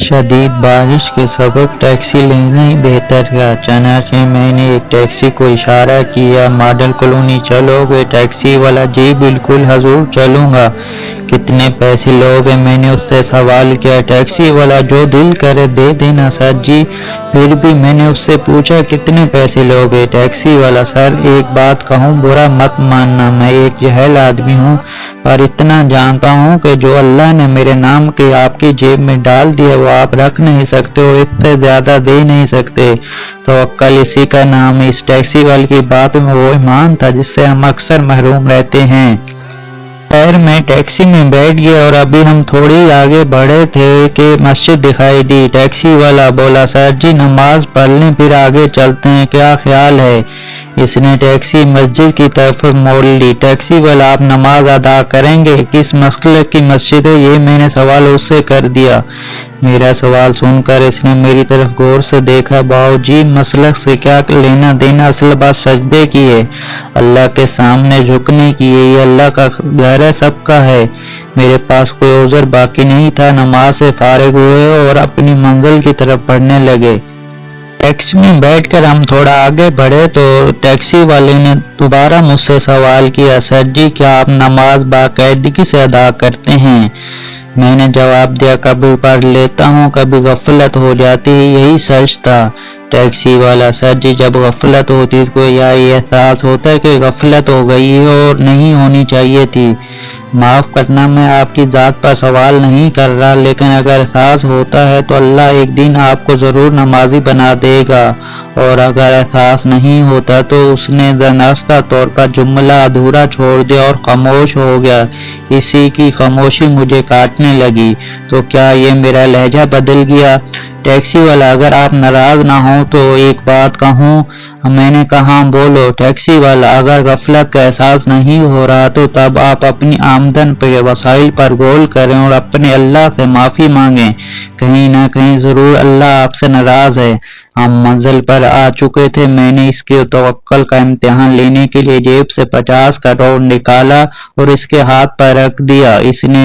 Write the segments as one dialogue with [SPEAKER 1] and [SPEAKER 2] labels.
[SPEAKER 1] شدید بارش کے سبب ٹیکسی لینا ہی بہتر تھا، چنانچہ میں نے ایک ٹیکسی کو اشارہ کیا، ماڈل کالونی چلو گے؟ ٹیکسی والا جی بالکل حضور چلوں گا۔ کتنے پیسے لوگے؟ میں نے اس سے سوال کیا۔ ٹیکسی والا جو دل کرے دے دینا سر جی۔ پھر بھی میں نے اس سے پوچھا کتنے پیسے لوگے؟ ٹیکسی والا سر ایک بات کہوں برا مت ماننا، میں ایک جاہل آدمی ہوں، اور اتنا جانتا ہوں کہ جو اللہ نے میرے نام کے آپ کی جیب میں ڈال دیا وہ آپ رکھ نہیں سکتے ہو، اس سے زیادہ دے نہیں سکتے۔ توکل اسی کا نام ہے۔ اس ٹیکسی والے کی بات میں وہ ایمان تھا جس سے ہم اکثر محروم رہتے ہیں۔ خیر میں ٹیکسی میں بیٹھ گیا اور ابھی ہم تھوڑی آگے بڑھے تھے کہ مسجد دکھائی دی۔ ٹیکسی والا بولا سر جی نماز پڑھ لیں پھر آگے چلتے ہیں، کیا خیال ہے؟ اس نے ٹیکسی مسجد کی طرف موڑ لی۔ ٹیکسی والا آپ نماز ادا کریں گے؟ کس مسلک کی مسجد ہے یہ؟ میں نے سوال اس سے کر دیا۔ میرا سوال سن کر اس نے میری طرف غور سے دیکھا۔ باؤ جی مسلک سے کیا لینا دینا، اصل بات سجدے کی ہے، اللہ کے سامنے جھکنے کی ہے، یہ اللہ کا گھر ہے، سب کا ہے۔ میرے پاس کوئی عذر باقی نہیں تھا، نماز سے فارغ ہوئے اور اپنی منزل کی طرف بڑھنے لگے۔ ٹیکسی میں بیٹھ کر ہم تھوڑا آگے بڑھے تو ٹیکسی والے نے دوبارہ مجھ سے سوال کیا، سر جی کیا آپ نماز باقاعدگی سے ادا کرتے ہیں؟ میں نے جواب دیا، کبھی پڑھ لیتا ہوں، کبھی غفلت ہو جاتی ہے، یہی سچ تھا۔ ٹیکسی والا، سر جی جب غفلت ہوتی تو یا یہ احساس ہوتا ہے کہ غفلت ہو گئی ہے اور نہیں ہونی چاہیے تھی؟ معاف کرنا میں آپ کی ذات پر سوال نہیں کر رہا، لیکن اگر احساس ہوتا ہے تو اللہ ایک دن آپ کو ضرور نمازی بنا دے گا، اور اگر احساس نہیں ہوتا تو اس نے ناراستہ طور پر جملہ ادھورا چھوڑ دیا اور خاموش ہو گیا۔ اسی کی خاموشی مجھے کاٹنے لگی۔ تو کیا یہ میرا لہجہ بدل گیا؟ ٹیکسی والا، اگر آپ ناراض نہ ہوں تو ایک بات کہوں؟ میں نے کہا بولو۔ ٹیکسی والا، اگر غفلت کا احساس نہیں ہو رہا تو تب آپ اپنی آمدن کے وسائل پر غور کریں اور اپنے اللہ سے معافی مانگیں، کہیں نہ کہیں ضرور اللہ آپ سے ناراض ہے۔ ہم منزل پر آ چکے تھے۔ میں نے اس کے توکل کا امتحان لینے کے لیے جیب سے 50 کا نوٹ نکالا اور اس کے ہاتھ پر رکھ دیا۔ اس نے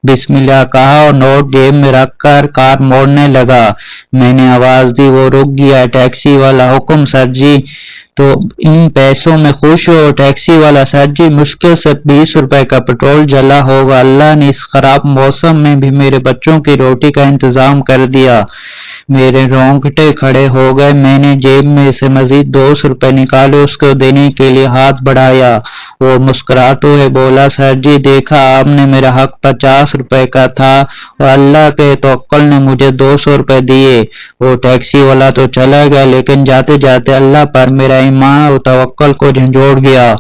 [SPEAKER 1] بسم اللہ کہا اور نوٹ جیب میں رکھ کر کار موڑنے لگا۔ میں نے آواز دی، وہ رک گیا۔ ٹیکسی والا، حکم سر جی، تو ان پیسوں میں خوش ہو؟ ٹیکسی والا، سر جی مشکل سے 20 روپے کا پٹرول جلا ہوگا، اللہ نے اس خراب موسم میں بھی میرے بچوں کی روٹی کا انتظام کر دیا۔ میرے رونگٹے کھڑے ہو گئے۔ میں نے جیب میں سے مزید 200 روپے نکالے، اس کو دینے کے لیے ہاتھ بڑھایا۔ وہ مسکراتے ہوئے بولا، سر جی دیکھا آپ نے میرا حق 50 روپے کا تھا اور اللہ کے توکل نے مجھے 200 روپے دیے۔ وہ ٹیکسی والا تو چلا گیا، لیکن جاتے جاتے اللہ پر میرا ایمان اور توکل کو جھنجھوڑ گیا۔